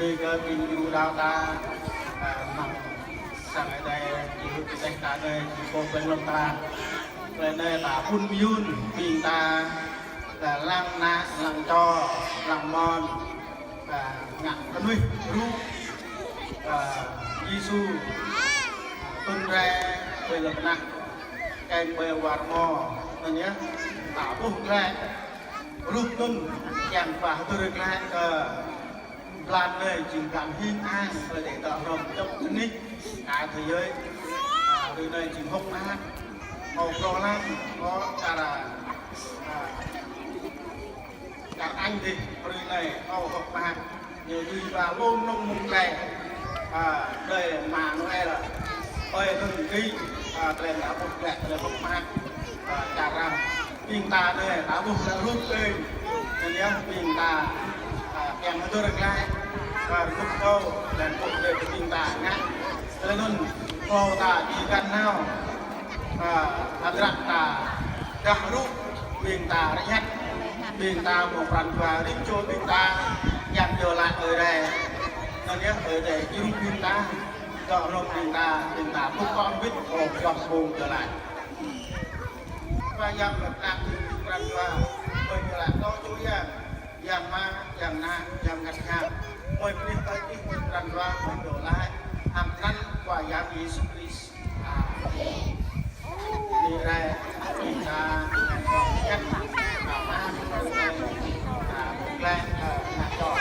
nơi cơ bình du đào ta nằm sang ở đây chịu cái danh ta đây chịu cô bên lông ta về nơi ta phun yun bình ta là lăng nạ lăng cho lăng mòn và ngạn con nuôi ru Giêsu tuân ra về lập nặng cái bề quạt mò này nhé tạo bút ra rút tuân chàng và tôi được lại làm nơi chừng cảm hiên an để tạo rộng trong thân ích cả thế giới từ nơi chừng hốc an màu pro lắm có cả là cả anh thì từ này màu hốc an nhiều đi và luôn nông mùng này đây mà nó là ơi từng đi lên đã một lẹ lên hốc an cả rằng pin ta đây đã buộc là rút lên nhé pin ta kèm với tôi được lại và lúc câu dan cuộc đời của pin ta nhá cho nên câu ta đi gần nào adrak ta dah rút pin ta đã nhắc pin ta một phần và đi cho pin ta nhặt trở lại ở đây nó nhé ở đây dùng pin ta chọn lông pin ta không con biết một dọc buồn trở lại và yang làm rằng là mình là đó chú ya yang ma yang na yang ngặt ngào mình đi tới cái rằng là mình đổ lại hàng năm và yang Giêsu Christ đi ra chúng ta chắc là ma một lan là tròn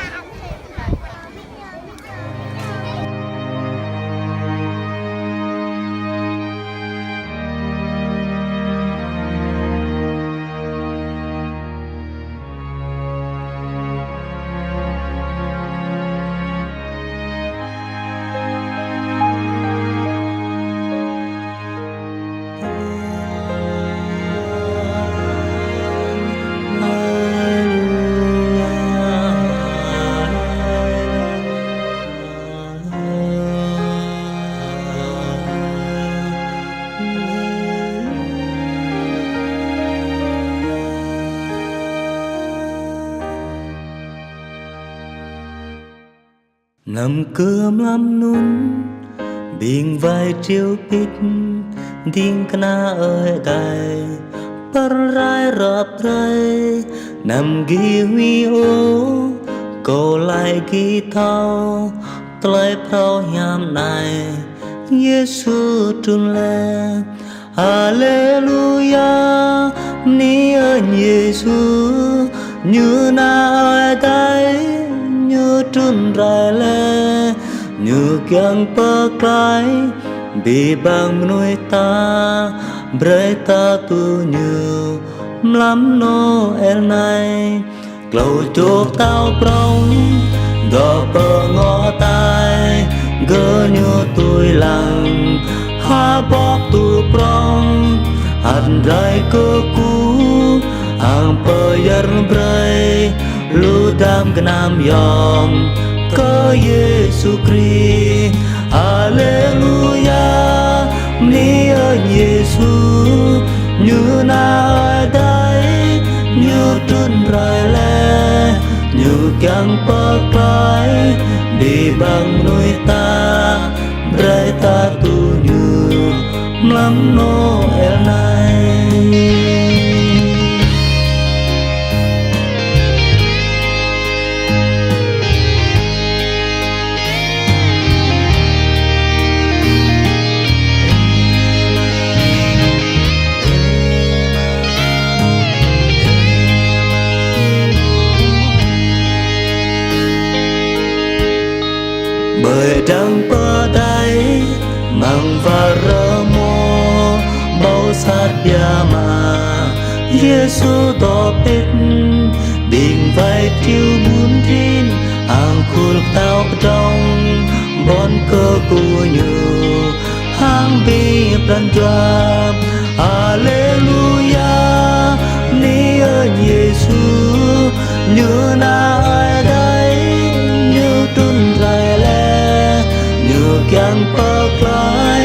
nằm cơm lắm nun biển vai chiều pít tiếng cana ở đây par rai rập rai nằm ghi huy ô cô lại ghi thao tlai phao nham này Giêsu trun lệ Hallelujah ni ơn Giêsu như na ở đây như trun rai lệ như kiang pa kai bị bang nuôi ta bray ta tu như lắm Noel này cầu chúc tao prong đò bờ ngõ tai gỡ như tôi lặng ha bóp tu prong hạt rai cơ cú hàng bờ yar bray lu đam gnam yom có Giêsu Christ Hallelujah ni ơn Giêsu như na ở đây như trun rai lệ như kiang pa kai đi bằng nuôi ta bray ta tu như lắm Noel này bởi trăng bờ đây mang và rơ mô bao sát bia mà Giêsu to biết bình vai chiêu buôn rin hàng khul tao trong bon cơ cu như hàng bi plan doa Hallelujah ni ơn Giêsu như na ở đây như trun rai lệ như kiang pa kai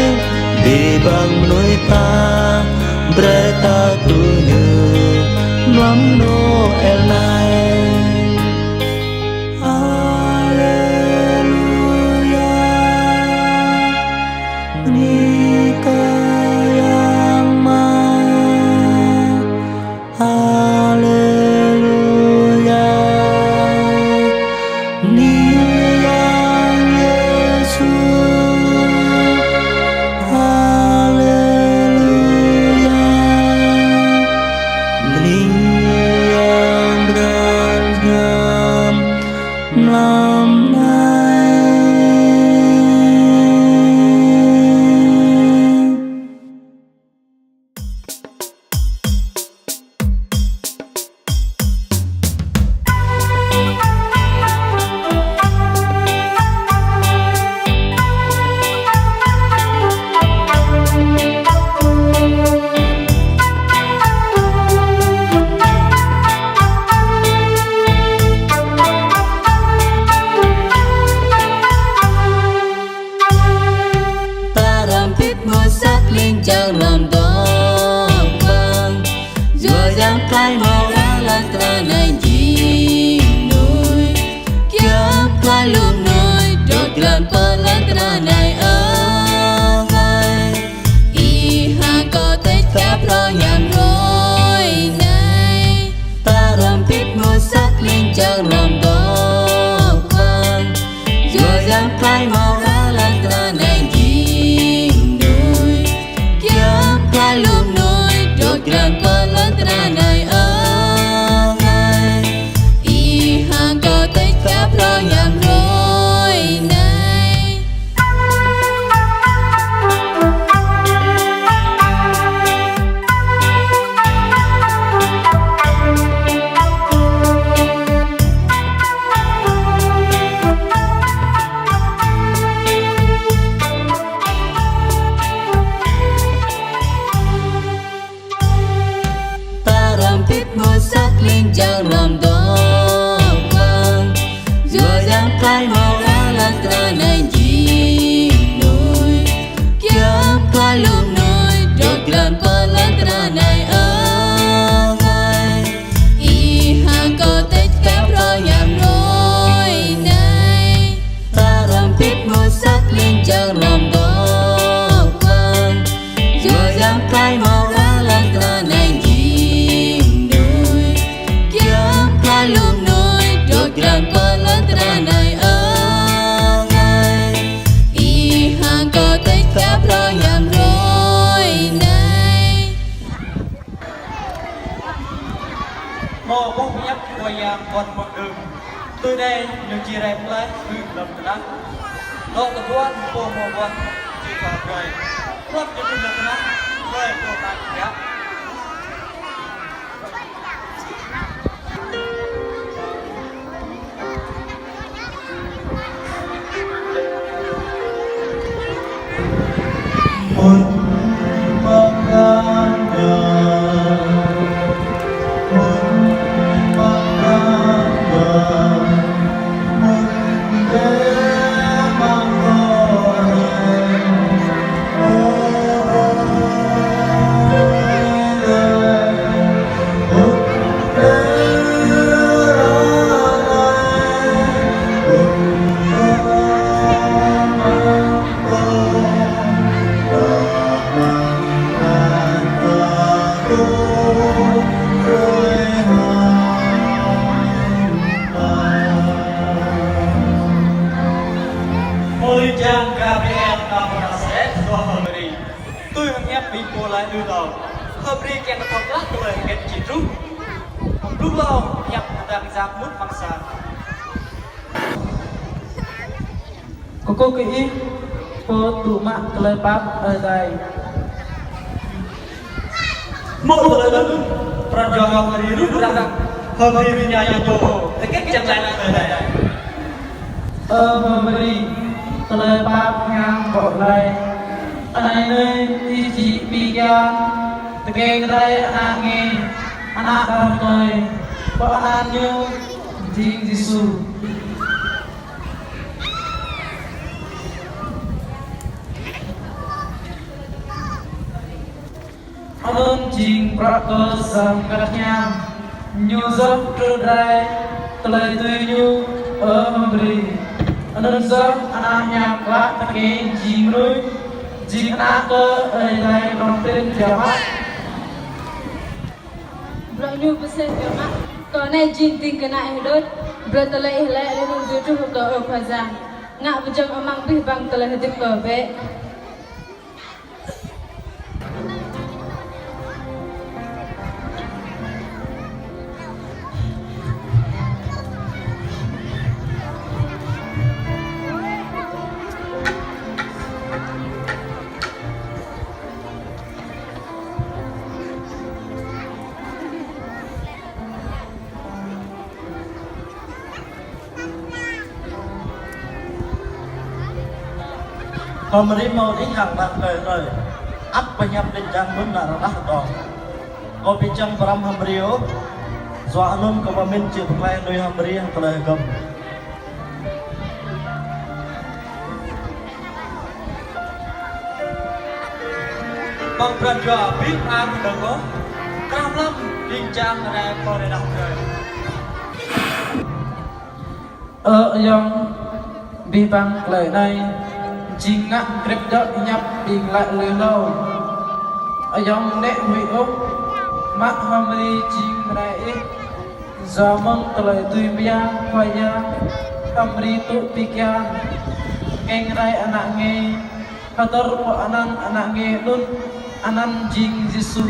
bị bang nuôi ta bray ta tu như lắm Noel này Hallelujah năm nay. Chẳng làm đó vang rồi dám cái màu ra là ta này gì nuôi kiếm cái luôn nuôi đốt gần con là ta này ở vai y hàng có tết phép lo nhảm rồi này ta làm biết mua sắc lên chẳng làm đó vang rồi dám cái màu ra là ta này cái luôn nuôi đốt gần con lớn ta này ở ngay y hàng có tết phép lo nhảm rồi này mua sắc lên chẳng làm đó vang rồi dám cái màu ra là ta này gì nuôi kiếm cái luôn nuôi đốt gần con lớn ta này ở vai y hàng có tết phép lo nhảm rồi này ta làm biết mua sắc lên chẳng làm đó vang rồi dám cái màu ra là ta này luôn nuôi đốt gần con lớn ta này ở ngay y hàng có tết phép lo nhảm rồi này mô bốc nhấp quay con một đường từ đây những chia đẹp lấy từ lầm đó đó là quan cô mô quan chỉ có rồi quan cho tôi được đó rồi cô bạn nhé tôi hằng nhấp bị cô lại đưa đầu hợp đi kèn là con lát lời hẹn chỉ rút lâu nhấp đang ra mút bằng sàn cô kỹ cô tụ mạng lời bắp ở đây một lời lớn phần do họ đi rút ra hợp đi với nhà tổ thì cách chẳng lại là đây mà đi lời bắp ngang bộ này anh ơi đi chị bị gan từ cái đây anh nghe anh làm tôi bỏ anh như Thiên Giêsu anh chính bạc cơ sam cắt nhang nhu dốc trưa đây lời tươi nhu ở mầm anh dốc anh nhang lát ta cái chim núi jika aku dari rompin jamak, Berani besar jamak. Karena jin ting kena hidup, bertelai helai lalu duduk ke opazang. Ngak bejang amang bih bang telah hidup ke còn mà đi màu đi hàng bạc đời rồi ấp và nhập đến trang muốn là nó đắt đỏ có bị chân vào hầm riêu dọa luôn có mà mình chưa thuộc lại đôi hầm riêu có lời gầm bằng phần trò biết ai cũng đừng có cam lắm điên trang ở đây con này đọc rồi ở dòng vì bằng lời này chỉ ngắt kẹp đợi nhập đi lại lời lâu ở dòng nệ hủy ốc mắt hâm đi chim này do mong lời tùy biang khoai nhang hâm đi tụ pikian ngành rai anak nghe Hatar po anak nghe luôn anan jing Giêsu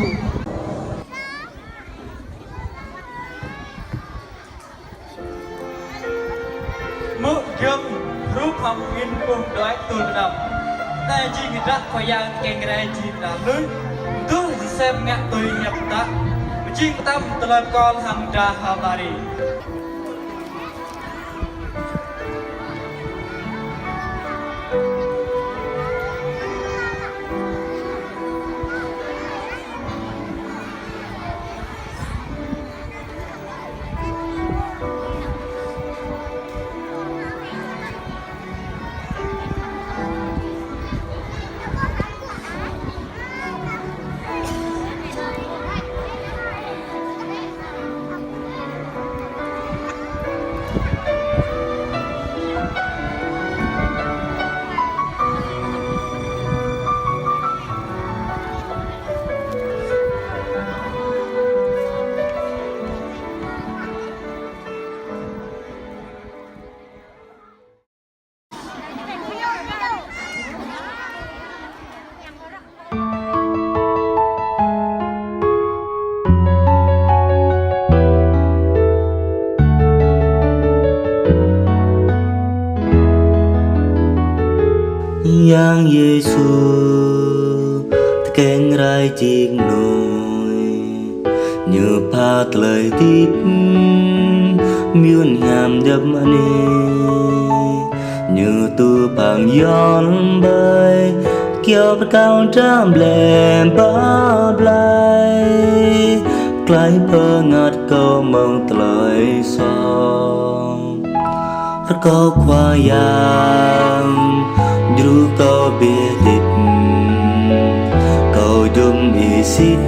mũ dương rút hồng in cùng đói tuần đầm đại jing rắc khoai yang ngành rai jing đầm lưới tôi xem ngã tôi nhập ta jing tâm telah con hang dah habari Yang Giêsu keng rai chiếc nồi như phát lời tít miên hàm đập nê như tu bằng giòn bay kéo bắt cao trăm lem bắp lại cላይ bơ ngạt câu mong lời song rất có khoa yang Dulu kau bedit Kau dum isit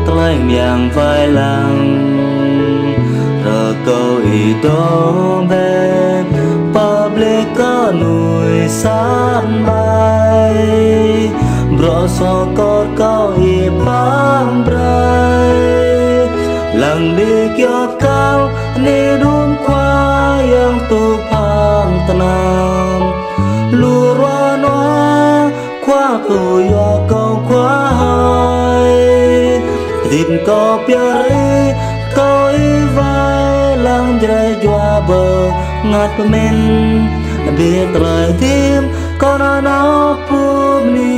Telaim yang vai lang Rồi kau ito bè Pable có nuôi sát bay Bro so cốt kau i bám bray Lăng đi kiop kau Ni đun qua yang tu pang tenang Luruan hoa khoa tù yo câu khoa hơi tìm có bia câu y vai lang dây doa bờ ngạt men biết lời tim con nó phum ni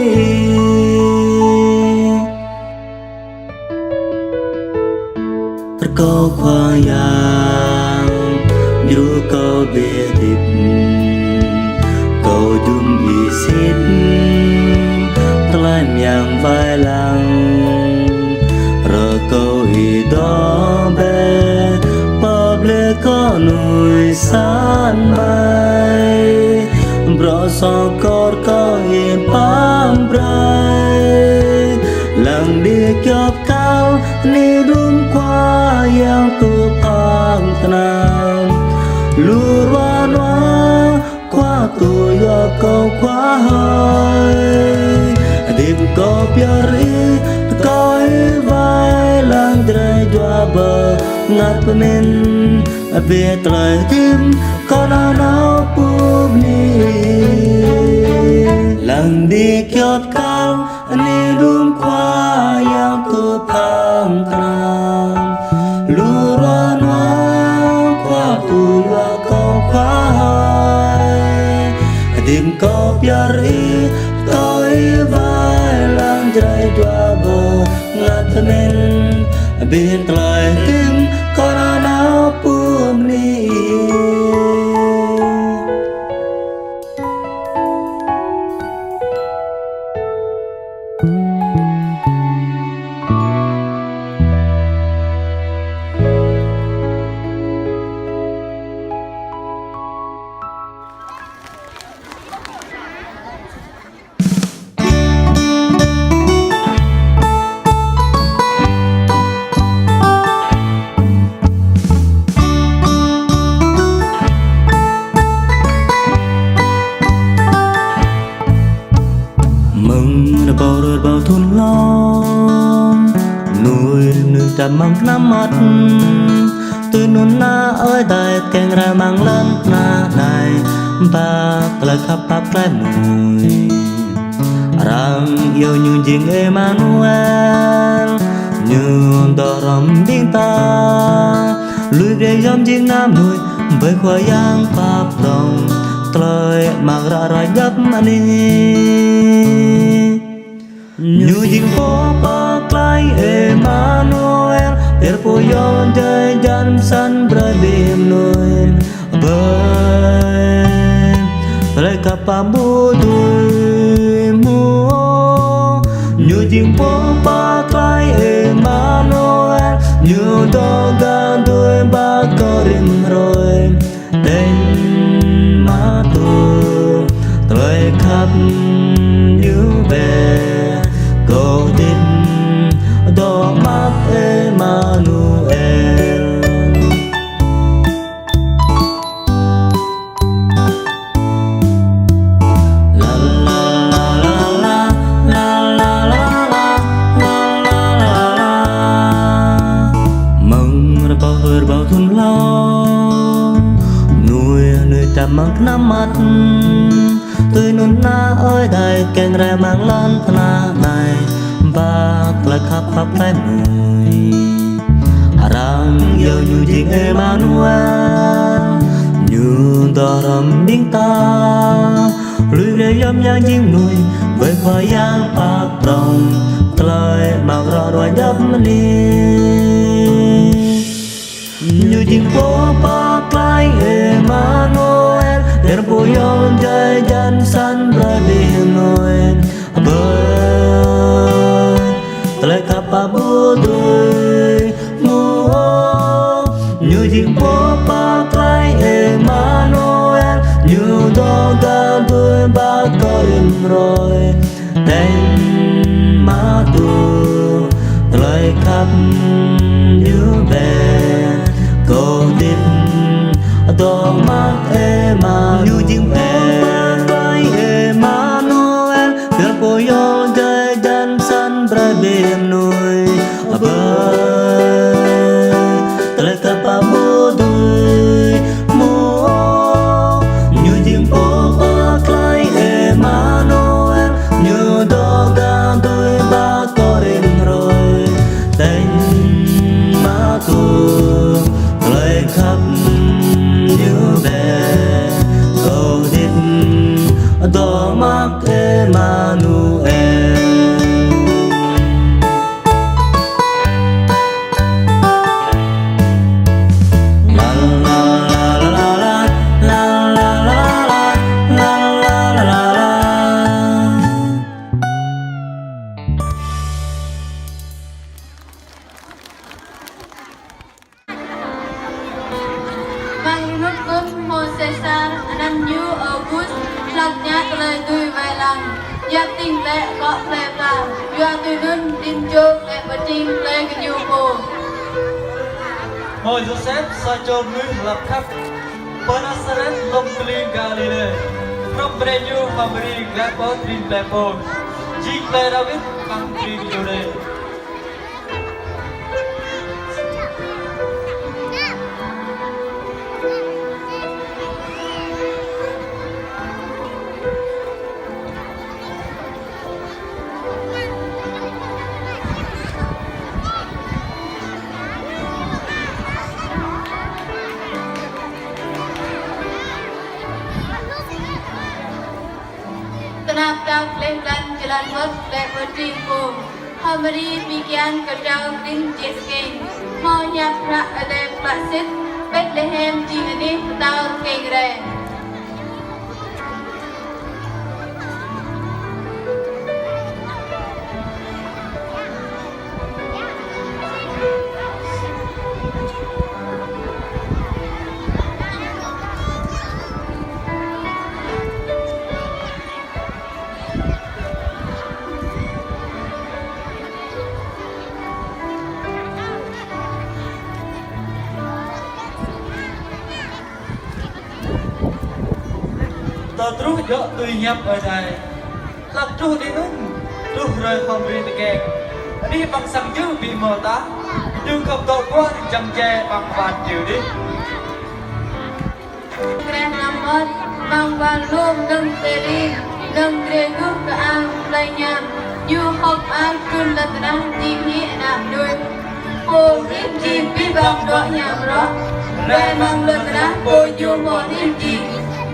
câu khoa yang dù câu bia thịt câu dung y xít tlaim yang vai lang rồi câu y đó bé pable có nuôi san mai bro so cor có y pam brai lăng đi kiop cao ni dum qua yang tu pang tenang luruan hoa qua tu yo câu qua hơi tìm có biari coi vai lang dray doa bờ ngạt men biết lời tim con áo bùm ni lăng đi kiop cao ni dum qua yang tu pang tenang luruan hoa qua tu yo câu qua hơi tìm có biari coi vai lang dray doa bờ ngạt men biết lời tim con áo bùm ni bao thun long nuôi nương trầm mong nắm mắt tôi nôn na ơi đại keng ra mang lên na này ba lời khắp bắp trái mùi rằng yêu như riêng Emmanuel như đò rầm tiếng ta lùi về dòng riêng nam nuôi với khoai yang pháp đồng trời mặc ra ra nhấp ani như riêng phố bạc lai Emmanuel để phố yon trời dân sân bờ biển nuôi bên lời cặp bambu đuôi mua như riêng phố bạc lai Emmanuel như đó gan đuôi ba có đêm rồi tên má tu tôi khắp như về cô tin đó mắt Emmanuel la la la la la la la la la la mừng bao thun long nuôi nơi trầm mặc nắm mắt tôi nôn na ơi đại keng ra mang lan na này ba lời khắp khắp trái mùi rằng yêu như riêng Emmanuel như đò rầm tiếng ta lùi về dòng nhang riêng nuôi với khoai yang bạc đồng lời mặc rõ đòi nhấp đi như riêng phố bạc lai Emmanuel để phố yon trời dân sân bờ biển nuôi bên lời khắp bambu đuôi mua như riêng phố bạc lai Emmanuel như đó gan đuôi ba có đêm rồi tên má tu lời khắp như về cô tin đó mắt Emmanuel như riêng phố bạc lai Emmanuel để phố yon trời dân sân bờ biển nuôi bên lời khắp bambu đuôi mua như riêng phố bạc lai Emmanuel như đó gan đuôi ba có đêm rồi tên má tu lời khắp như về câu đít đó mắt Emmanuel la la la la la la la la la la la la Mang nút cơm mô Cesar năm như August lạc nhát lời tùy vài lần gia tình lệ có lệ và doa tùy nâng tin chô lệ và trinh lệ cái nhiều hồ Ngôi Joseph sa chôn núi lập khắp Penasaret lom kling Galilee From Breju Mabri Glapo Trin Plepo Jing Ple David Mang Trin Jude Kenapa Cleveland jalan bus lệ và trinh hồ Hamari Pikian Kajau Din Jeskin Mo Nhạc Ra Ade Plasit Bethlehem Jingani Tao Kegre Tờ trú dọ tùy nhập ở dài lạc trú đi nung lúc rơi không về được kẹt đi bằng sẵn dữ bị mờ tá nhưng không tội quá thì chăm che bằng vạt chiều đi Kren Lamot bằng vàng lôm nâng tê đi nâng ghê gốc cả an lây nhằm như học an cơn lật ra tìm hi nằm đôi cô thêm chìm bị bằng đọ nhằm rõ về mang lật ra cô dù mò thêm chìm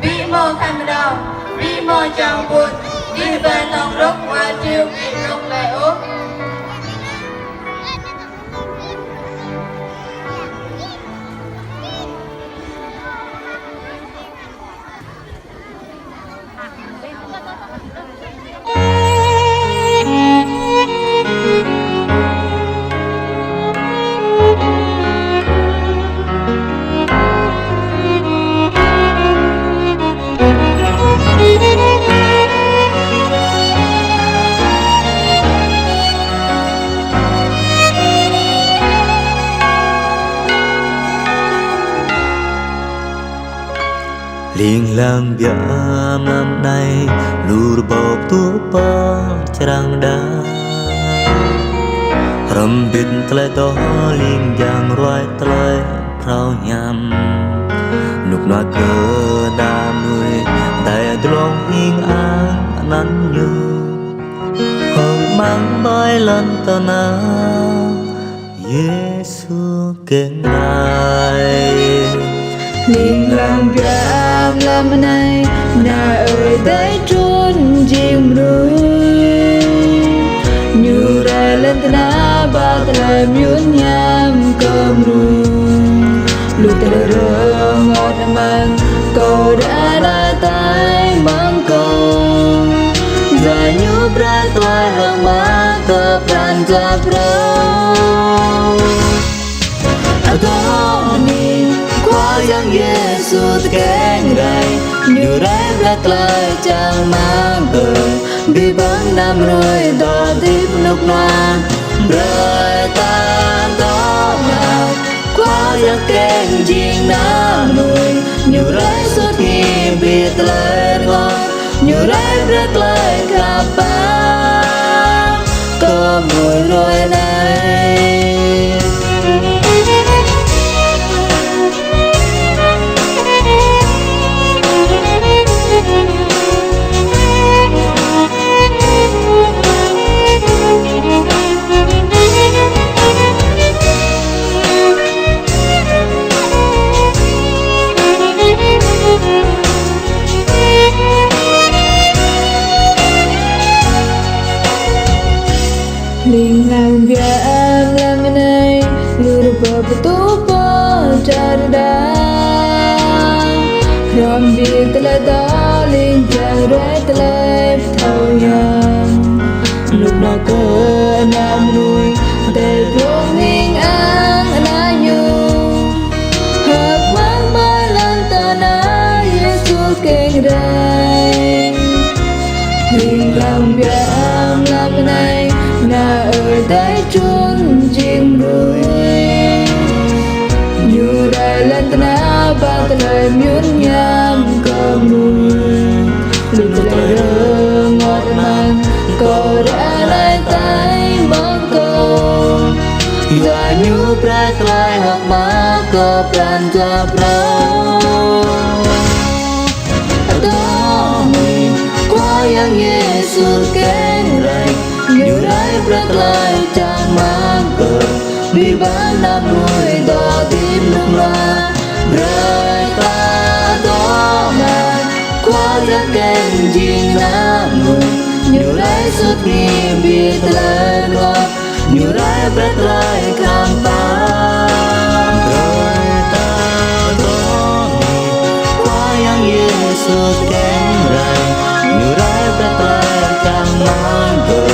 bị mò khăn đầu bị mò chào buồn đi về lòng rốc và chiều bị rốc lại ốp liền lang bia năm nay lùr bọc tu pa trăng đá rầm bít tle to liền giang roi tle prao nhằm nục nọ cơ đam nuôi đại long hiên an năn như hồng mang bay lần tơ na Giêsu keng ngài liền làm việc làm này na ơi tới trốn chim rồi như ra lên na ba tay miếng nhám cơm rồi lúc tay rơ ngọt mang cầu đã tay mang cầu giờ như ra toai hàng má cờ bàn ra pro Adoni qua yang Yesu keng rai như rai ra lại chẳng mang cờ bị băng nam rồi đỏ tiếp lúc noa rồi ta đó mà qua yang keng jing nam nuôi như rai xuất nghi bị lại ngon như rai ra lại kapa có mùi rồi này liền làm việc làm này lừa bờ tu bờ trà đá làm việc tele đó liền chờ đợi tele thâu nhang lúc nào cơ nam nuôi để ruộng nghiêng ăn na như hợp mang ba lần ta na Giêsu keng rai liền làm việc làm này na ở đây trốn chim rồi như đây lên na ba tay miếng nhám cơm rồi lúc tay rơ ngọt mang cầu đã lại tay mang cầu giờ như trái tay học má cờ bàn ra pro đó mình qua yang Yesu keng rai như rai rất lại chẳng mang cờ vì bán năm nuôi đỏ tim lúc loa rơi ta đó mà qua rất kênh riêng nam nuôi như rai xuất nghi biết lên ngon như rai rất lại khám phá rơi ta đó qua yang Yesu keng rai như rai rất lại chẳng mang cờ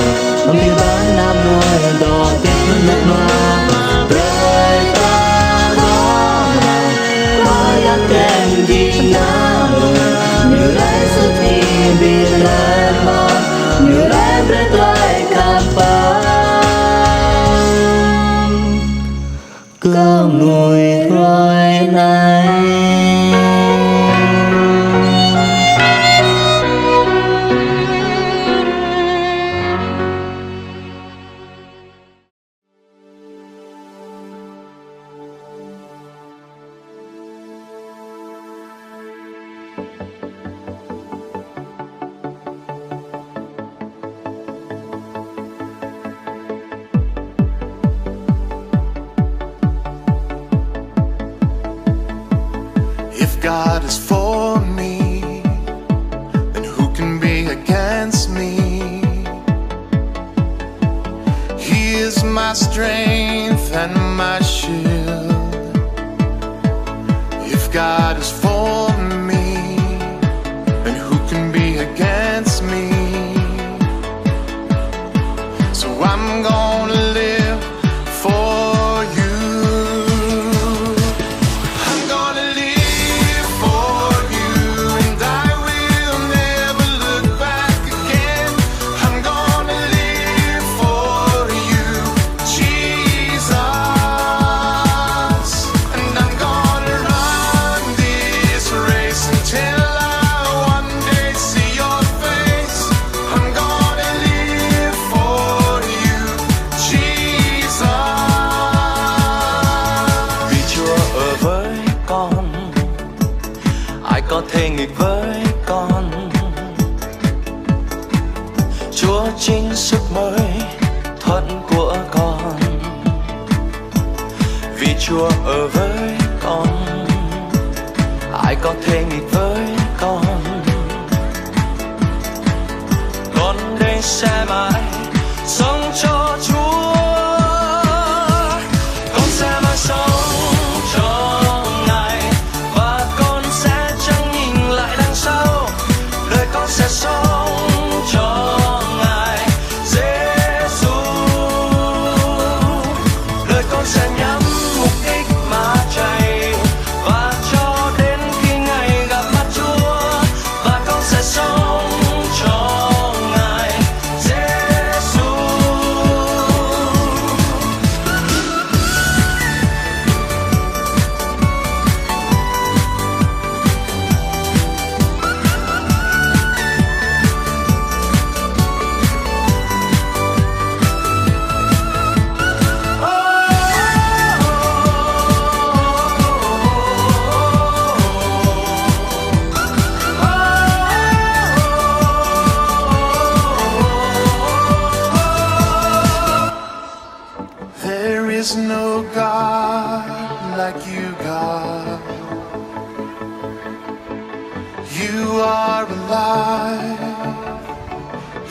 vì bán nam nuôi đỏ tiếp nước hoa rơi ta đó qua yang keng riêng nam nuôi như rai xuất nghi biết lên ngon như rai rất lại khám phá câu nuôi rồi này If God is for me, then who can be against me? He is my strength and my shield. If God is for me, then who can be against me? So I'm gonna live for you. I'm gonna live for you, and I will never look back again. I'm gonna live for you, Jesus. And I'm gonna run this race until I one day see your face. I'm gonna live for you, Jesus. Vì Chúa ở với con, ai có thể nghịch với con. Chúa chính sức mới thuận của con. Vì Chúa ở với con, ai có thể nghịch với con. Con đây sẽ mãi sống cho Chúa. Con sẽ mãi sống cho Ngài, và con sẽ chẳng nhìn lại đằng sau. Đời con sẽ sống cho Ngài, Giêsu. Đời con sẽ nhắm mục đích mà chạy, và cho đến khi ngày gặp mặt Chúa. Và con sẽ sống cho Ngài, Giêsu. There is no God like you, God. You are alive.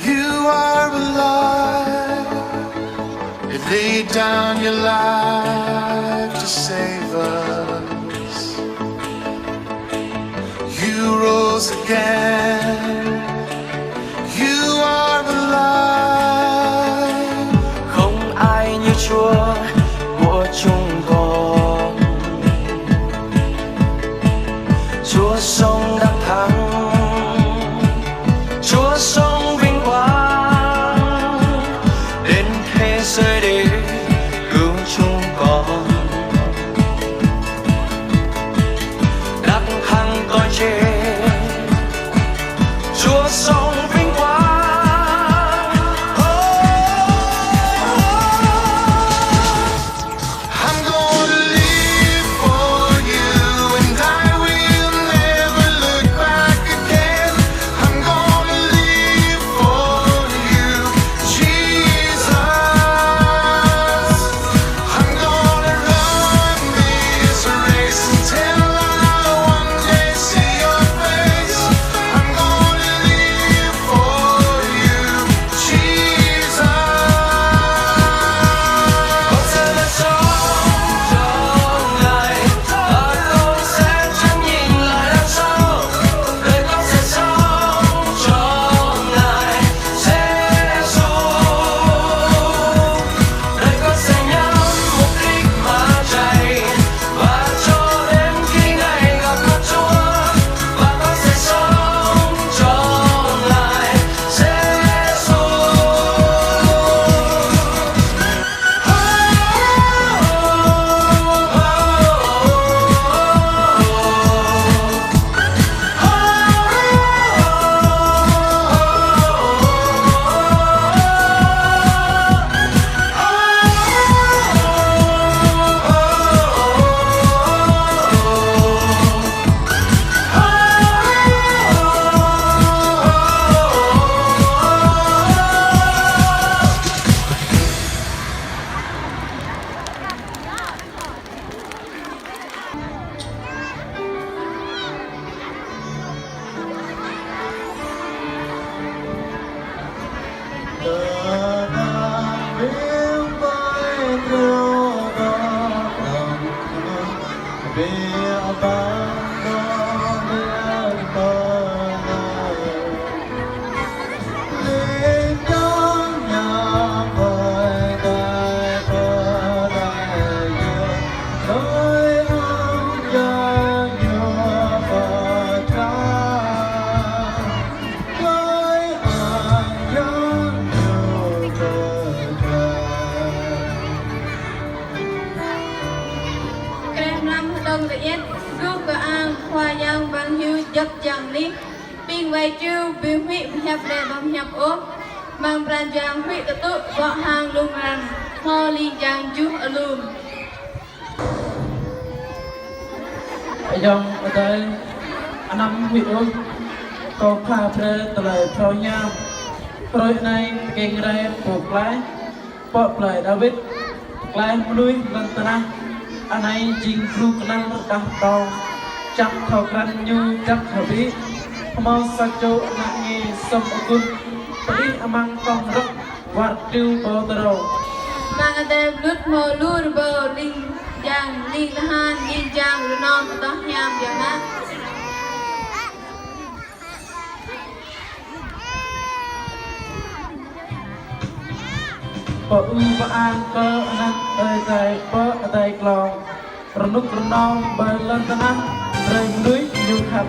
You are alive. You laid down your life to save us. You rose again. You are alive. Không ai như Chúa của chúng con. Chúa sống đắc thắng, Chúa sống vinh quang, đến thế giới để cứu chúng con. Đắc thắng coi chết, Chúa sống vinh quang. I'm gonna live for you, and I will never look back again. giang ní pin vay chiu biu huy nhập đề bom nhập ốp mang pran giang huy tự tự võ hàng lung răng ho li giang chú ở lùm dòng ở đây anh năm vị ôm có pha phê tờ lời phao nhau rồi này kinh ra buộc lái bọt lời David lái nuôi lần tờ năng anh ấy chính lưu năng đăng tàu chắc thầu khăn như chắc hợp ý mau sa châu nặng nghe sông ở cung tí amang tông rốc vạt tiêu bò tờ đầu mang ở đây lút mồ lùi bờ linh giang linh han linh giang rồi non của tao nham vậy má bờ u bờ an cơ nát ơi dài bờ dài còng rồi nút rồi non bờ lên tờ năng rồi núi nhiều khắp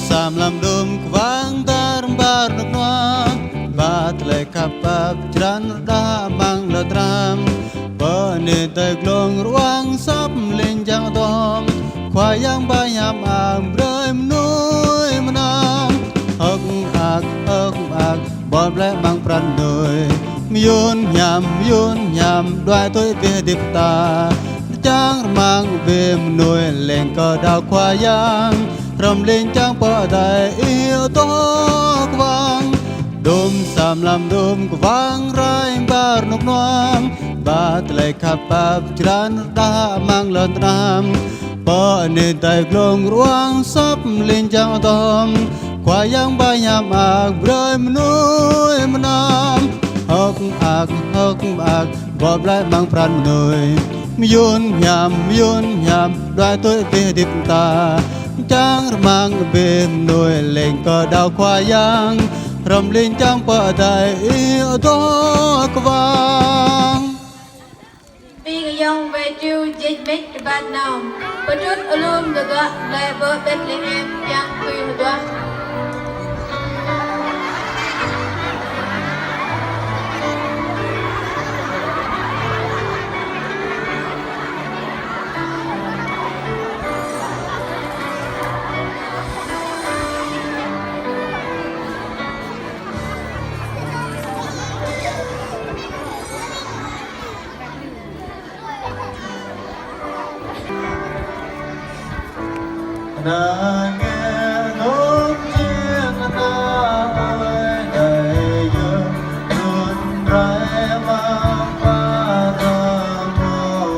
Sam lam dum kwang tar bar nok noa bat le kapap chran da mang la tram pa ne tai glong ruang sap lên jang dom khoa yang ba yam am rơi nuôi manam ak bon le mang pran noi yun nham đoai tôi về điệp ta trang mang về nuôi lên cờ đào khoa yang rầm lên trang bờ đại yêu tóc vàng đôm sam làm đôm vang rai bar nục noam ba tlei kapap chran da mang lon tram bờ nền tay glong ruang sắp lên trang tom khoa yang ba nham ag rơi nuôi manam hok ag bọp lại mang pran nơi yun nham đoai tôi về điệp ta trang mang bên nuôi lên cờ đào khoa yang rầm lên trang bờ đại yêu tóc vàng vì cái dòng về chiu dịch bích ban nào bữa trước alum được gọi là bữa Bethlehem giang quy hồi đó na nghe nốt chiêng ta ơi đầy dương luôn rải mang qua rơ mồ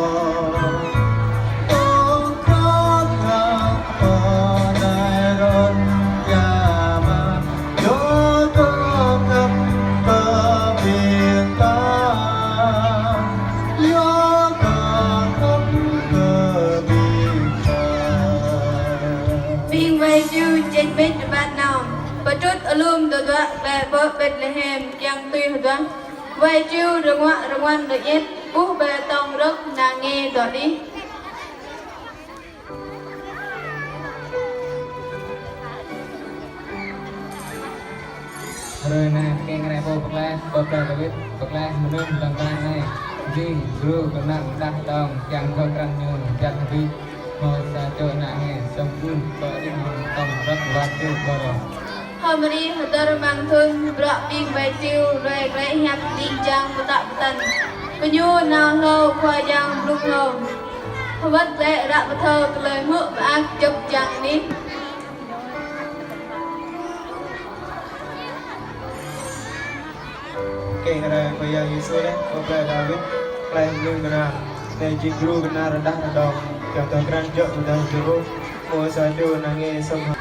ôm khóc ngạc ở này rộn nhà mà gió thơm ngập bờ biển ta gió thơm ngập bờ biển Being way you change bit ban nào bữa trước alum được gọi là bữa Bethlehem giang quy hồi đó way you rừng ngoan được ít bút bê tông rất nàng nghe đó đi rồi nè cái này vô bậc la David bậc la menung tầng ta này riêng guru cần nặng đắc đồng chẳng không răng nhung chẳng vi ngồi xa chỗ nặng nghe sông phun có đi hồng tổng rất loạt tiêu bờ rồi hôm nay họ tơ mang thương bọ being way you rồi lấy nhạc đi giang của tạo tần của nhu nào hô khoa giang lúc hô họ bắt lệ đã bắt thơ lời mượn và ác chụp chẳng ní Keng ra kaya Yesus deh, kaya David, kaya Yunus, dan Jigru benar rendah dong, yang terkeran jauh dan jauh, mau saja nangis semua.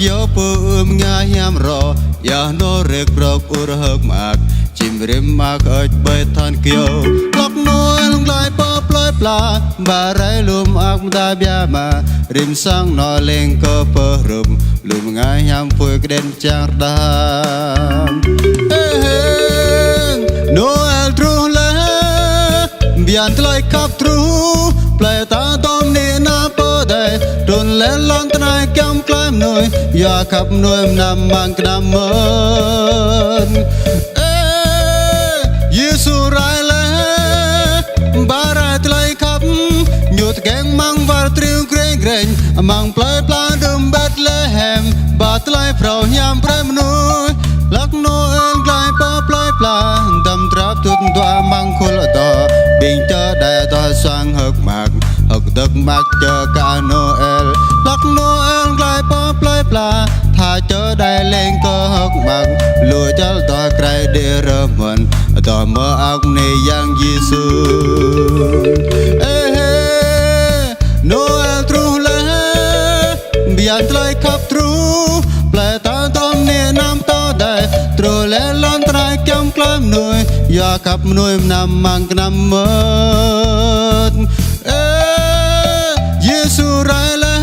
gió bơm ngay nhám rò ya nó rực rực ur hực mạc chim rim mạc ở bơi than kiều lóc nuôi lung lại bóp lơi pla bà rải lùm ác ta bia mà rim sang nó lên cơ bơ rùm lùm ngay nhám phơi cái đèn trang đam Noel tru le bian tlai kap tru play ta tom ni na po dai tun le lang tnai kam klaim noi ya kap noi nam mang nam mơn Yesu rai le bara tlai kap nyut keng mang var triu greng greng mang play pla dum Bethlehem ba tlai prau nyam prem noi lắc Noel glai pa play pla đâm trap tuột toa mang khôn đỏ bình chờ đại to sang hực mạc hực tức mạc chờ cả Noel lắc Noel glai pa play pla tha chờ đại lên cơ hực mạc lùa chal to cray để rơ mần to mơ ác này yang Giêsu Noel tru le bian tlai khắp tru play ta tom ne nam to đại tru le lon trai kem klam nuôi ya kap nuôi nam mang nam mớt Giêsu rai le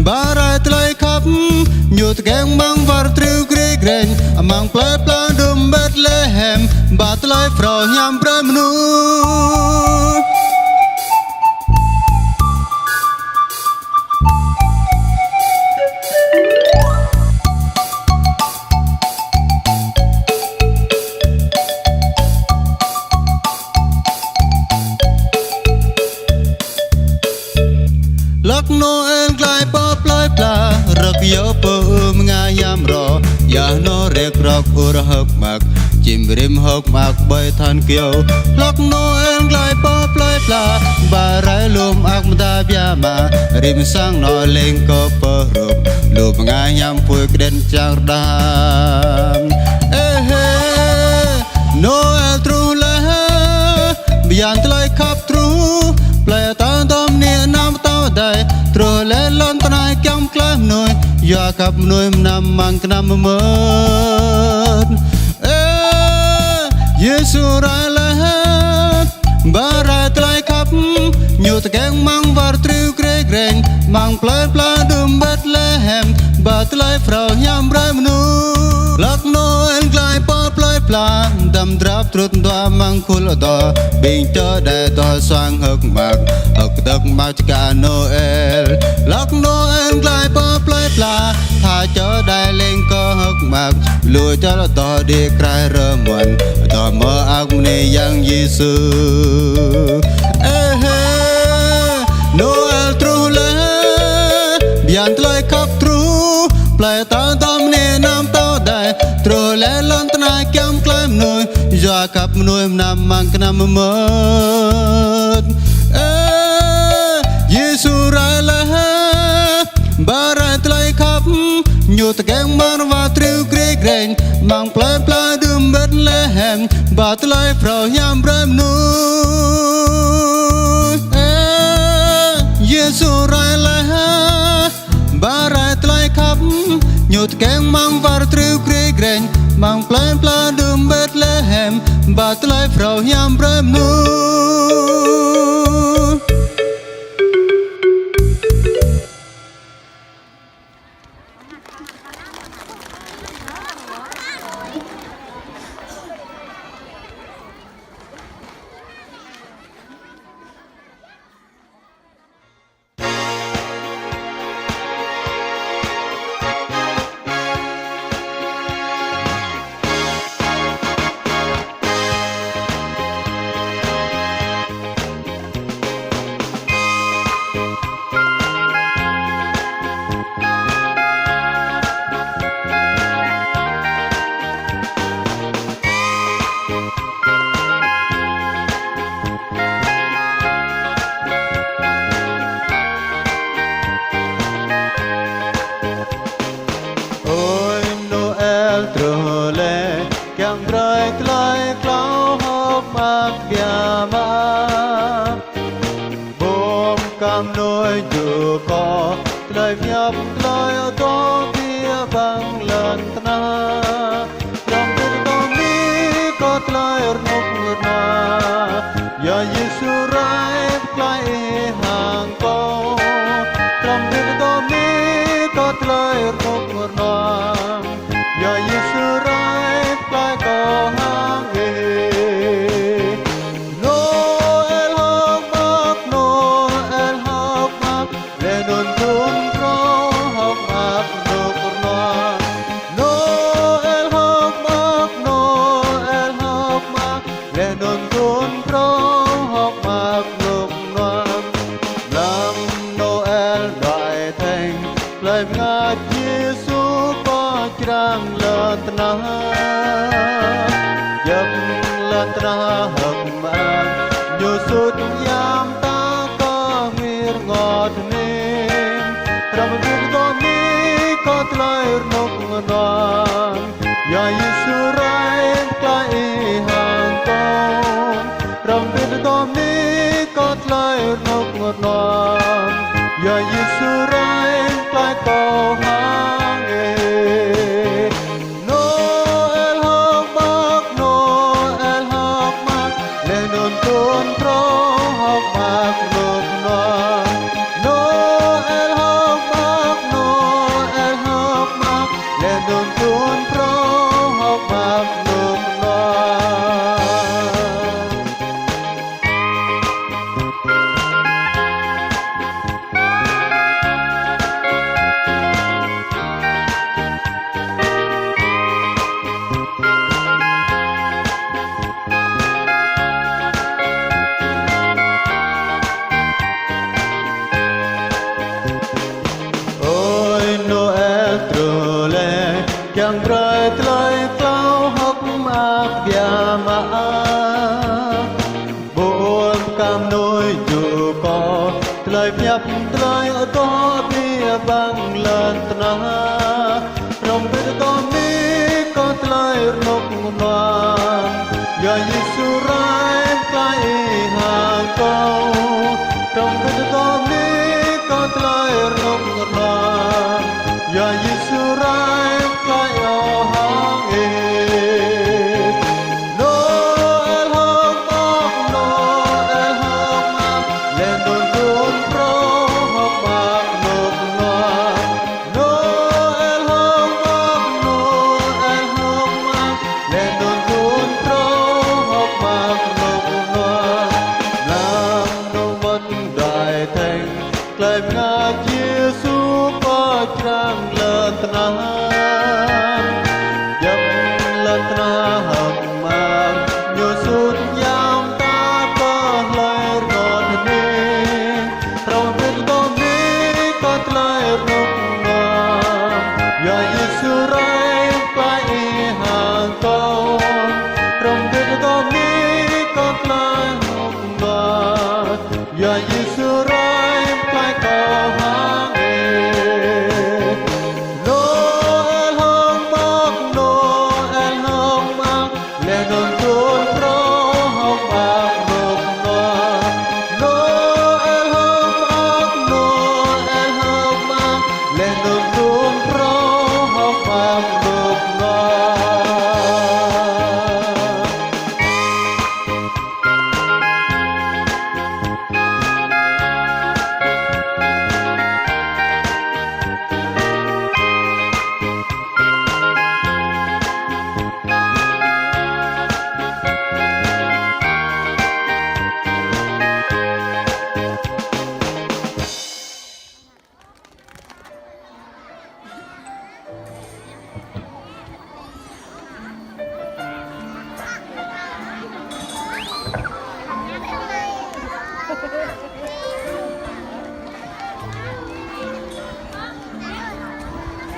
ba rai tlai khắp nhut keng mang var triu greg greng mang play pla dum Bethlehem ba tlai frau nham prem nuôi lắc Noel glai pa play pla rak yo pum nga yam ro ya no rek rok ur hok mak chim rim hok mak bay than kiều lắc Noel glai pa play pla ba rai lum ak da bia ma rim sang no lên ko pa rup lum nga yam pui kden chang dam Noel tru le bian tlai khap tru play ta dom ni nam tao dai tru le lon tnai kem klam noi ya kap noi nam mang nam mớt Giêsu rai le ba rai tlai khắp nhut keng mang var triu greg greng mang play pla dum Bethlehem ba tlai frau nham rai nu lak Noel glai pa play pla đâm drap trút toa mang khul đỏ bình chờ đại to sang hực mạc hực tức mạc cả Noel lắc Noel glai pa play pla tha chờ đại lên cơ hực mạc lùi cho là to đi cry rơ muộn to mơ ác này yang Giêsu Noel tru le bian tlai khắp tru play ta dom ne nam tao dai tru le lon tnai kem klaim noi ya kap noi nam mang nam mớt Giêsu rai le ba rai tlai khắp nhut keng man va triu greg greng mang play pla dum Bethlehem ba tlai frau nham prem nuôi Giêsu rai le ba rai tlai khắp nhut keng mang var triu greg greng mang play pla dum Bethlehem ba tlai frau nham prem nuôi lời nhập lời to kia bằng lần ta trong tiếng to mi có lời nục na ya Giêsu rai lại hàng câu trong tiếng to mi có lời nục na ya Giêsu rai lại có hàng Noel học mạc lên đồn thôn pro học mạc nộp noa Noel học mạc lên đồn thôn pro học mạc nộp noa làm Noel đại thành lời ngài Giêsu có trang lần na dập lần na hợp mang nhiều suốt giam ta có mir ngọt nêm trong việc có mi có lời nục non ya Giêsu rai lại hàng con trong việc có mi có lời nục non ya Giêsu rai lại có hàng Noel học mạc lên đồn thôn pro học mạc nộp noa Noel học mạc lên đồn thôn pro học mạc nộp noa Ôi Noel trừ lệ chẳng rời lời clau hốc mạc bia mã buồn cam nôi dù có lời nhập lời ở có bia bằng lần na trong biết có mi có lời nục noan ya Giêsu rai lại hàng câu trong biết có mi có lời nục noan ya Giêsu rai lại ở hàng Noel học mạc lên đồn thôn pro học mạc nộp noa Noel học mạc lên đồn thôn pro học mạc nộp noa làm nông vật đại thành lời ngài Giêsu có trang lần na dập lần na hợp mang nhiều suốt giam ta có lời ngọt nêm trong việc có mi có lời nục noa ya Giêsu rai lại hàng câu trong việc có mi có lời nục noa ya Giêsu rai lại có hàng Noel học mạc lên đồn thôn pro học mạc nộp noa Noel học mạc lên đồn thôn pro học mạc nộp noa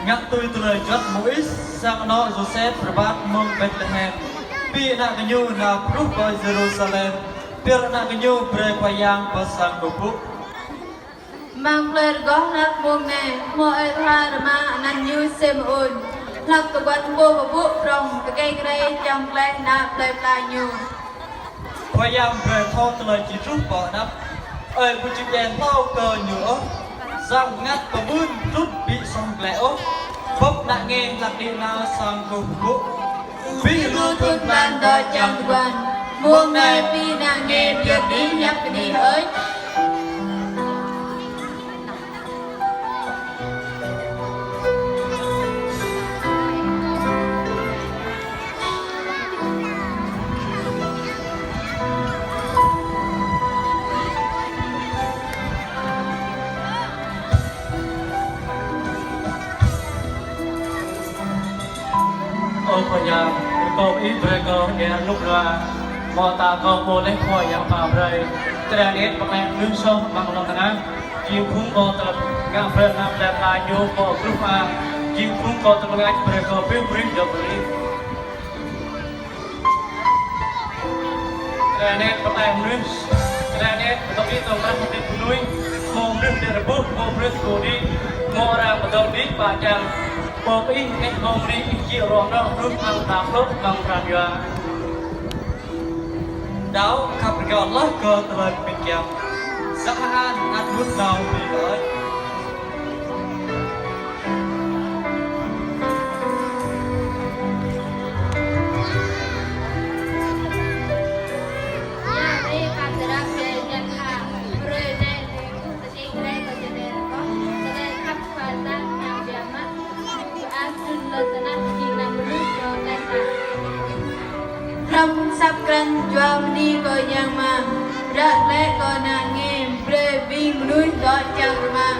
nhắc tôi từ lời chất mũi sang nó Joseph Rabat mong Bethlehem pi na kanyu na proof by Jerusalem pir na kanyu bre payang pasang bubuk mang lời gót nát muôn nè mô ê ra ma nan như xem ôn lạc tụ quanh vô và vụ rồng cái cây trong lê nạp lời là nhiều payang bre thâu từ lời chỉ rút bỏ nắp ơi bu chụp đèn thâu cờ nhựa Giọng ngắt có bươn rút bị xong lẽo Phốc đã nghe lạc đi nào sang cùng cụ Vì lưu thương ban đo chẳng quan Muôn nơi vì nàng nghe việc đi nhắc đi hỡi Ôi khoa nhà, cô ít bề cô để lúc ra Mò ta có bố lấy khoa nhà vào rời Tera nét bạc nè nương sâu bằng lòng thân Chiều khung cô tập ngã phred nằm đẹp lại nhô cô group A Chiều khung cô tập ngã bề cô biểu biểu dọc đi Tera nét bạc nè nương Tera nét bạc nè tổng ra một tiết núi Mô nương để rập bút mô bứt cô đi Mô ra một tổng đi bà chàng Bố ý cách mong đi chịu rộng đó rút ăn tạm lúc bằng ràng dọa Đáo khắp gọn lót cơ tên mình kèm Sắc an ăn hút nào vì đợi Nhà đi khăn ra kê nhân hạ Rồi nên Tất nhiên đây có cho nên có Cho nên khắp phá tan nhau bia mắt An sinh lên tân ăn Chỉ nằm nước cho tên hạ Râm sắp canh cho đi coi nhang mà Rạc lẽ coi nàng nghe Bre binh núi đó chẳng mà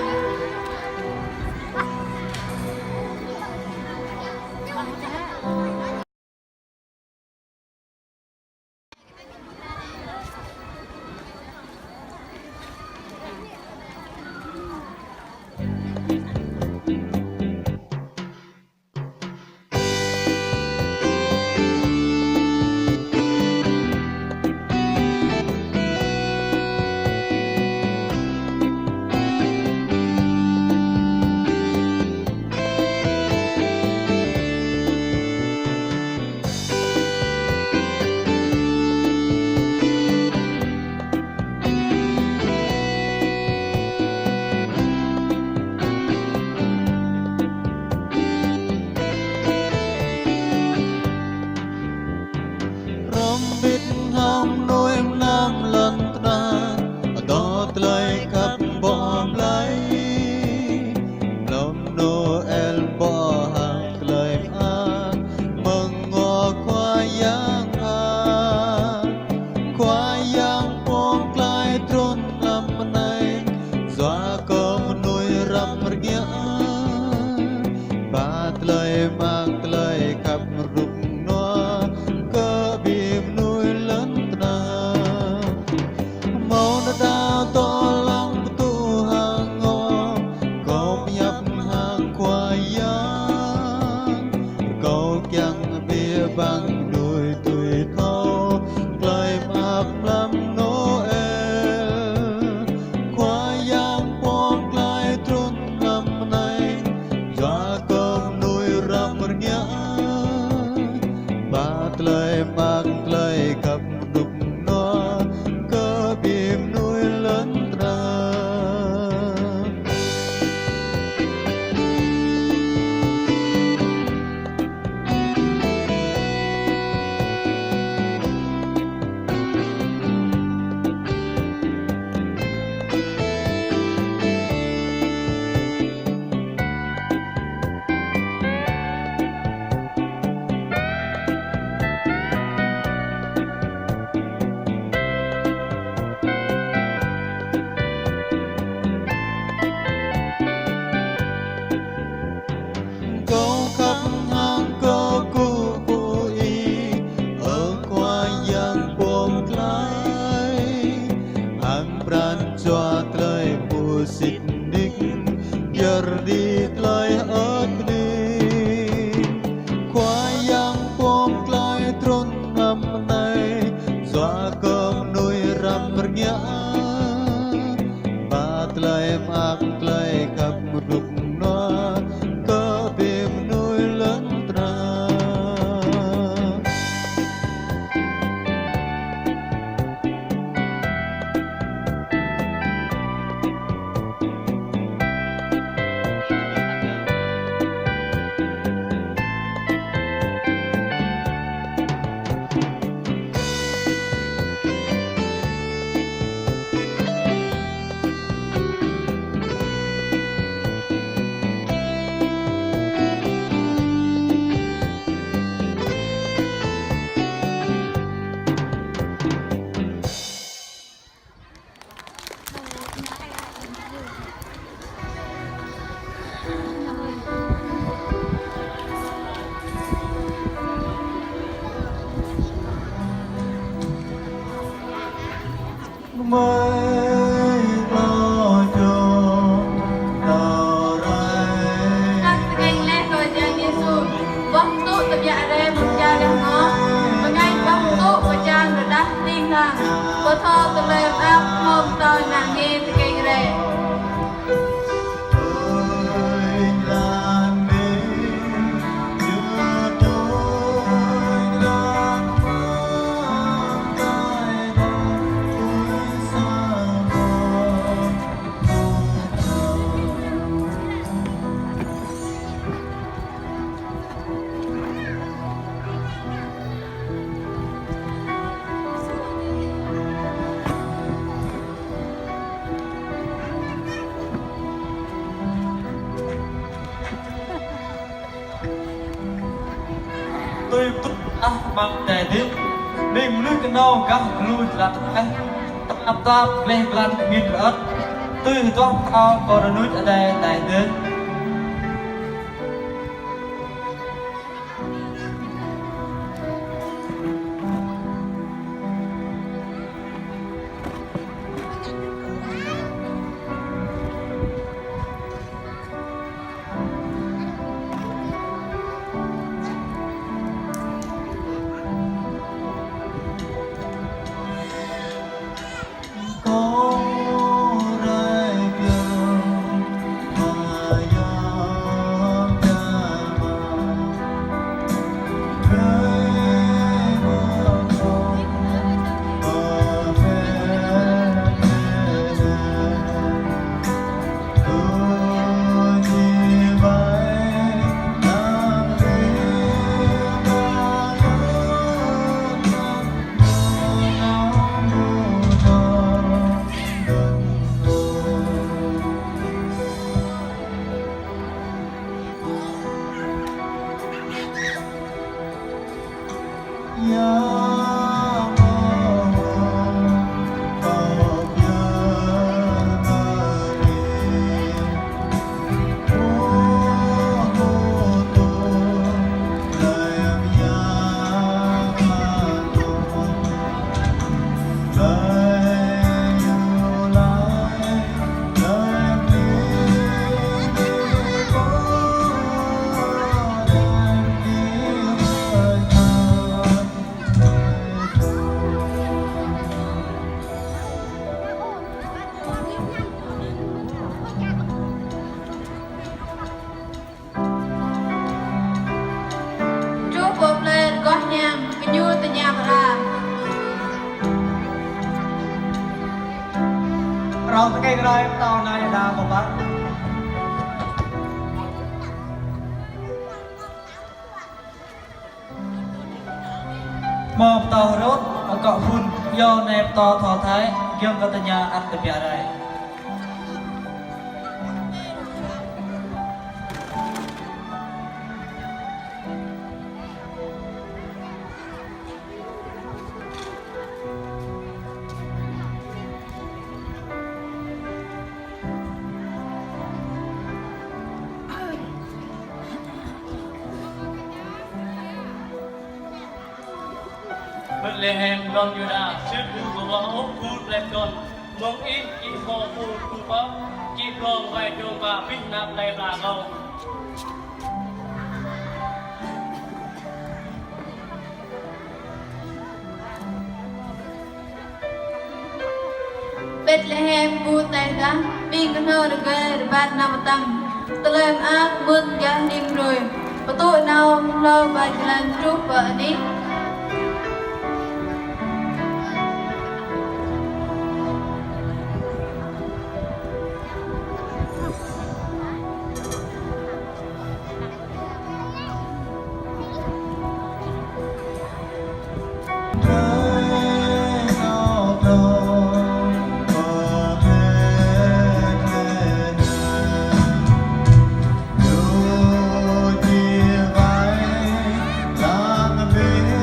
mới lo cho tờ rai Các ngành lẽ rồi cha Giêsu bóng tụ tập dạ rê một cha đang ngó và ngay bóng tụ của cha rồi đắt tin rằng có thơ từ lời áp hôm tôi nàng nghe từ cây rê tôi tức bằng tè tiếp nên nước cái nâu các lui là tất tập tập lên lần nghiên rớt tôi toán thao còn núi ở đây tại đến có rai biang hayam dama rai moเราตะเกียงไรตอนนายดาของบ้านมองต่อรถเกาะฝุ่นโยนในต่อถอท้ายเกี่ยวกับตัญญาอัตเปียอะไร Bethlehem Don Judah, trước đường của ông Phút Lẹp Don, mong ít chỉ hồ Phút Phút Bóc, chỉ còn vài trường và Việt Nam Lẹp là không. Bethlehem Butega, Bing Kano được về Ban Nam Tâm, Telem Ác Bun Gan Nim rồi, và tụi nào lo vài lần trúc vợ đi. Hãy subscribe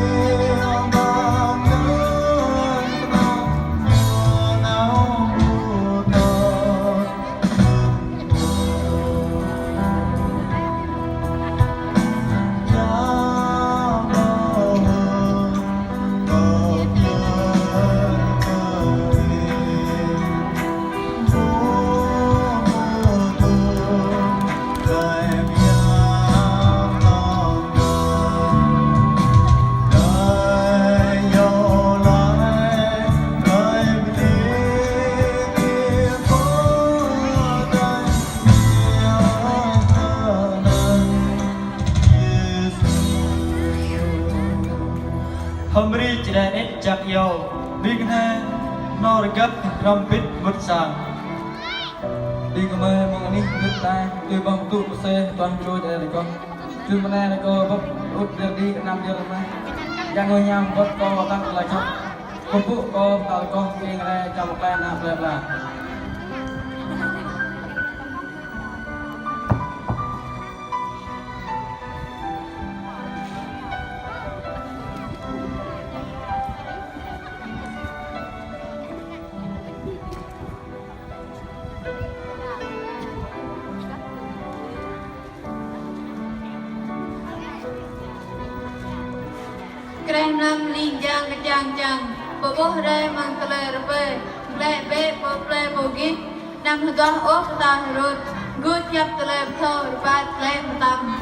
regap rompit bersang. Đi cơ mơ mong anh nước ta từ bóng tụ xe toàn trôi để con từ bên này có bốc út giờ đi năm giờ mà yang ngồi nhang bớt có tăng lại chọc công vụ có tàu con kia ra trong một cái nào đẹp là Krem nam linh giang kejang jang, boboh re mangkale repe, gle be pople bogit, nam hudah oh tahrut, gut yap tele thor bat gle tam.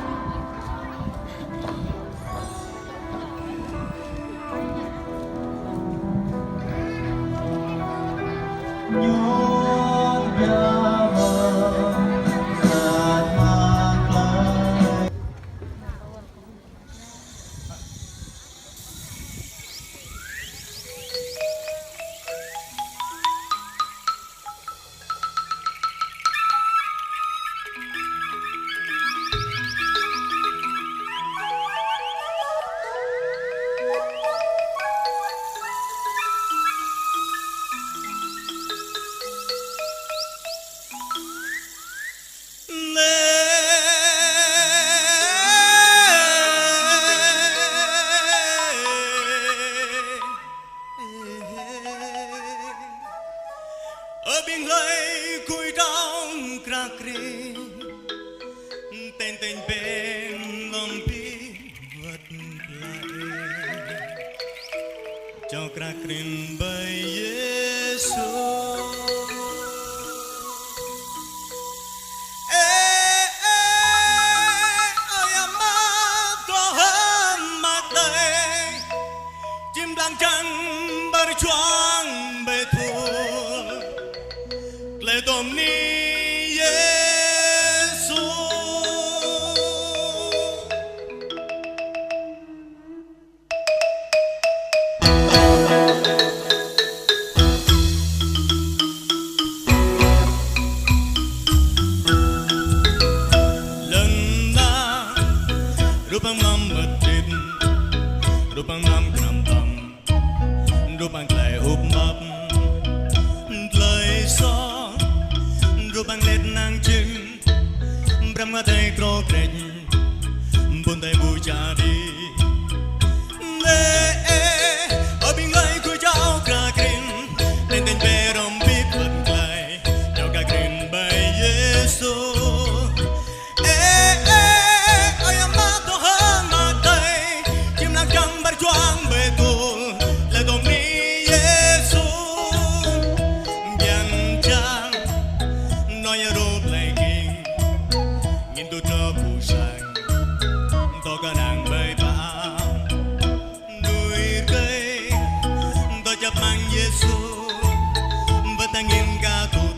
Ở biên lầy cùi đong cra kri tên tên bên lòng bi vật lại cho cra krin bay Giêsu ơi ama có hơn mặt đây chim đang trăng bơi choang bề thua le Domni Gesù lần na rupang mamatid rupang nam kram tam rupang klay up map klay so rupang let nang chim bram nga tay kro krech bun tay bu cha đi ở bên ngay cùi chao cra krin tên tên pe rom bít vật klay chao cra krin bay Giêsu ơi amato hang ma tay chim lang trăng bay choang bề tu là Domni Giêsu yang chang nói rộp lại kinh nhìn tôi cho phù sang tôi cả nàng bay bao đuôi cây tôi chấp mang Giêsu và ta nhìn ca tụt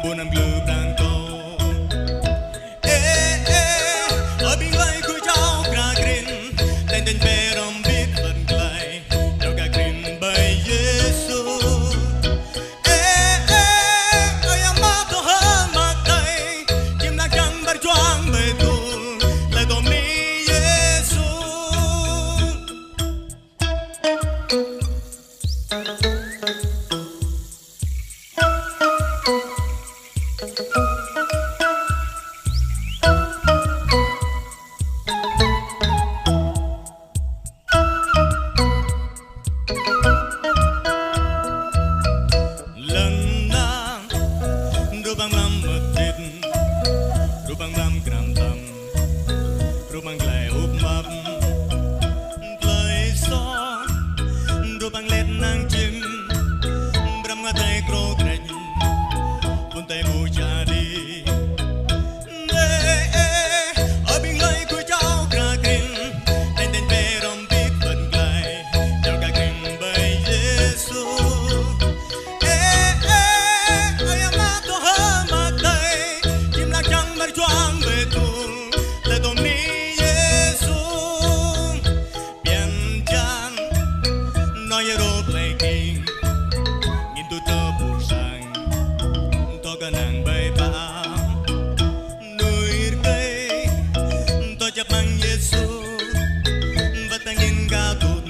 buồn nằm lừa đang câu ở bên ngoài cùi chao cra krin tên tên pe rom bít vật klay chao cra krin bay Giêsu ơi amato hơn mặt tay chim đang trăng bay choang bề tu là Domni Giêsu lần na rupang mamatid rupang nam kram tam rupang klay up map klay so rupang let nang chim bram nga tay kro krech bun tay bu cha đi ở bên ngay cùi chao cra krin tên tên pe rom bít vật klay chao cra krin bay Giêsu ơi amato hơn mặt cả nàng bay ba núi cây tôi chấp mang Giêsu và ta nhìn ca tụt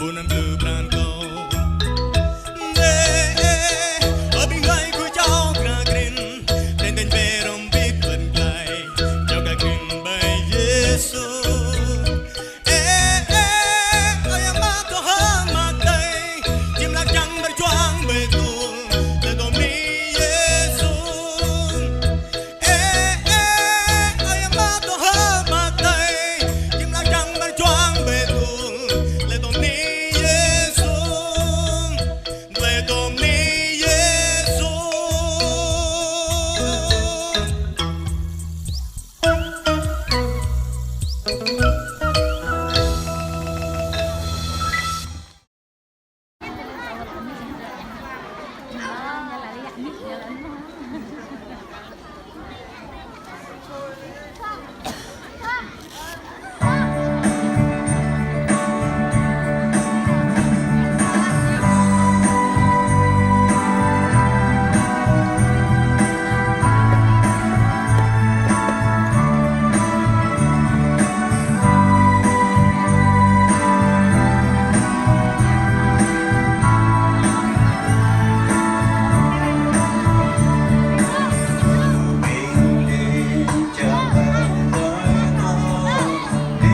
buồn năm từ plan câu ở bên ngoài của cháu cả grin tên tên về rong biết vẫn lại cháu cả grin bay Giêsu ơi mà tôi hơ mà tay chim lạc trắng bay choang bay tuôn để tôi mi Giêsu ơi mà tôi hơ mà tay chim lạc trắng bay choang bay tuôn để tôi mi Giêsu để tôi mi Giêsu Hãy subscribe cho kênh Ghiền Mì Gõ để không bỏ lỡ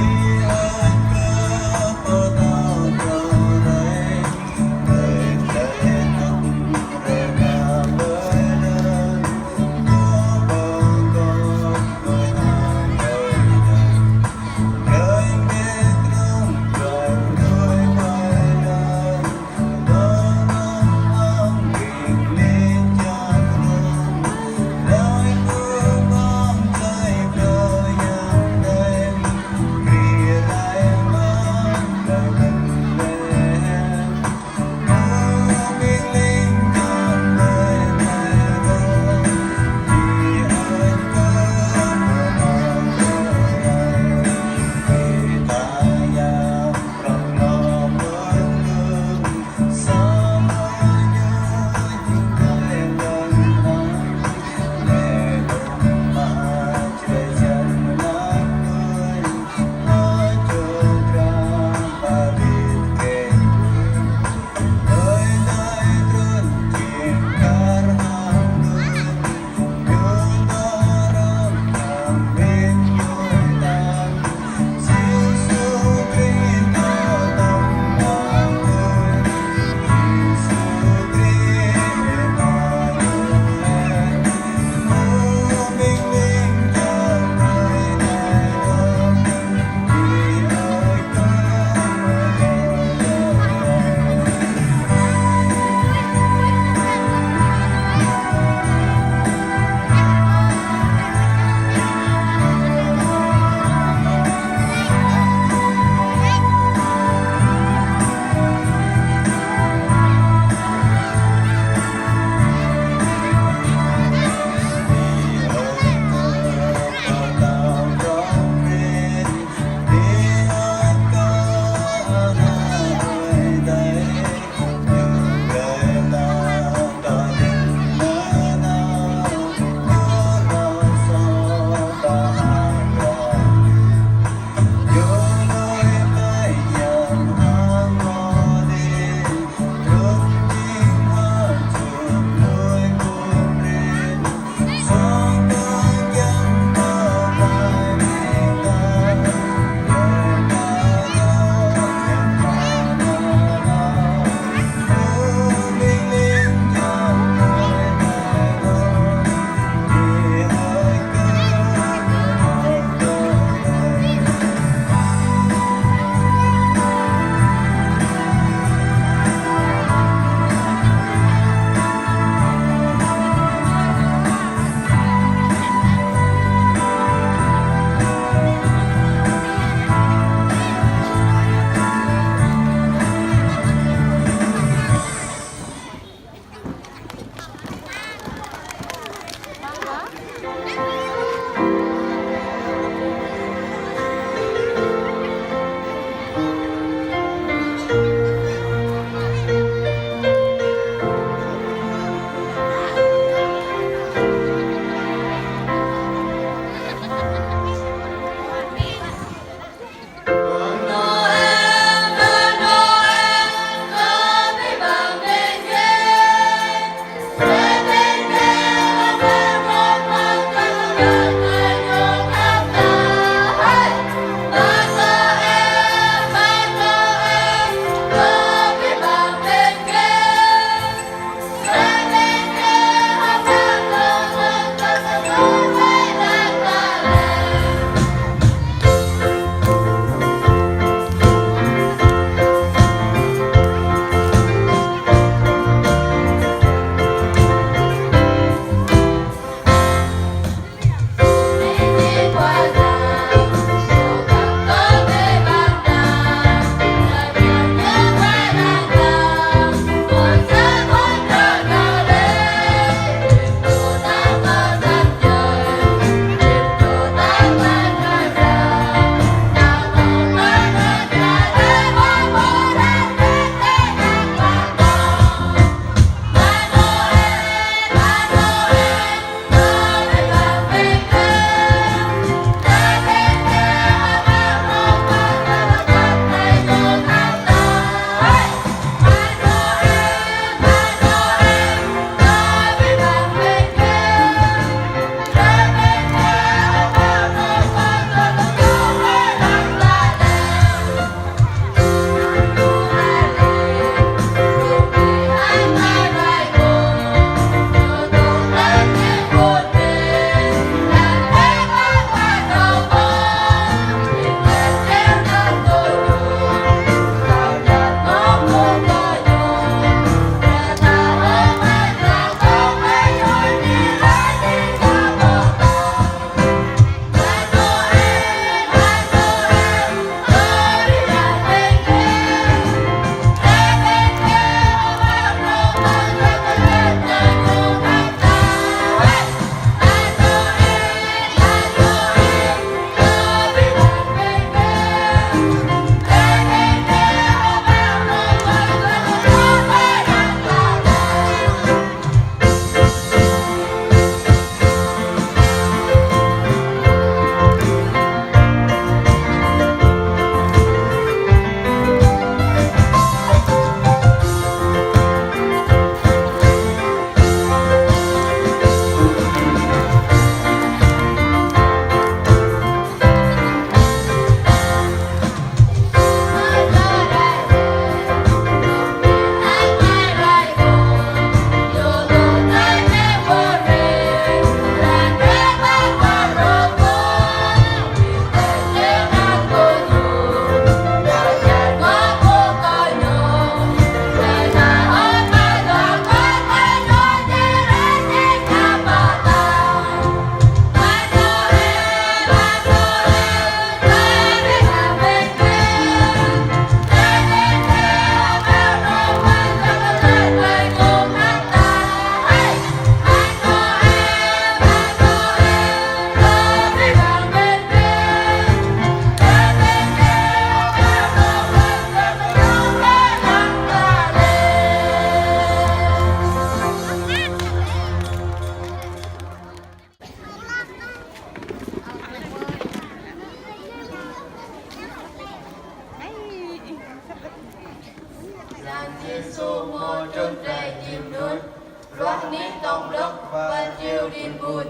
đi tòng đốc và chiều đi buồn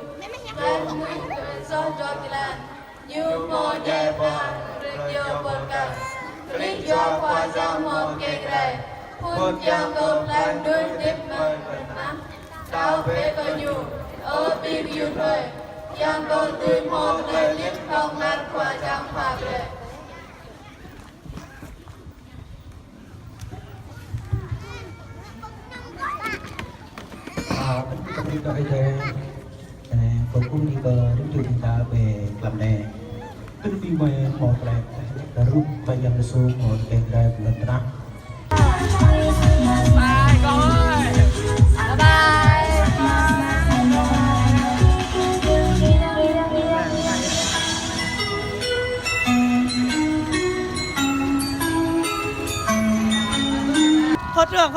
lan nguyện do cho lan như mò dài và rực vô bờ cạn lý cho qua ra một cây gậy phun chào cầu lan đuôi tiếp mời vận nắng tao về coi nhu ở bi biu thôi yang cầu tươi một lời liếc không ngăn qua trang phạt lệ Trong khi đó tôi cũng đi cơ đến trường ta về làm nè cứ đi về một lại đã rút và dần xuống một cái ra lần nữa Bye con ơi. Bye bye. Thôi trường.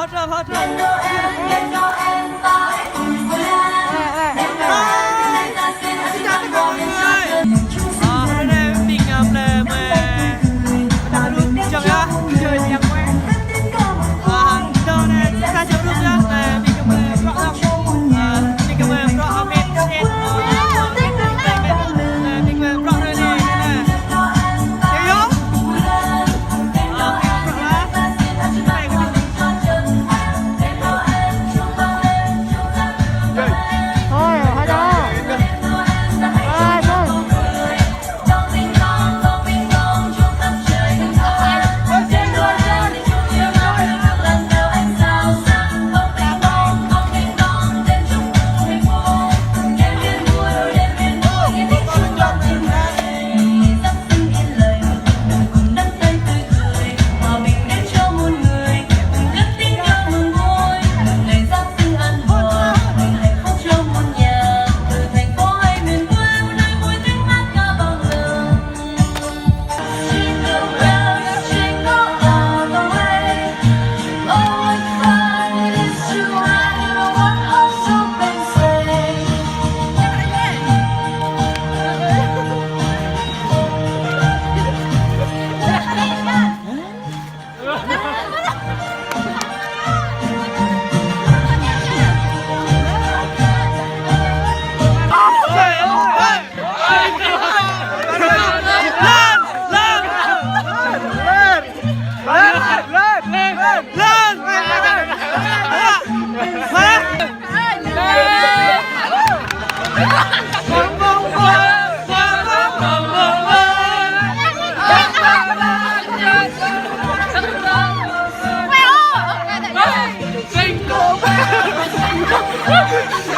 Hôm nay mình làm về đã luôn chẳng á chơi nhạc quen đâu này ta chụp lúc nhá về mình cảm ơn rõ lắm mình cảm ơn rõ mình sẽ mình cảm ơn rõ nơi này này thấy không Jingle bells!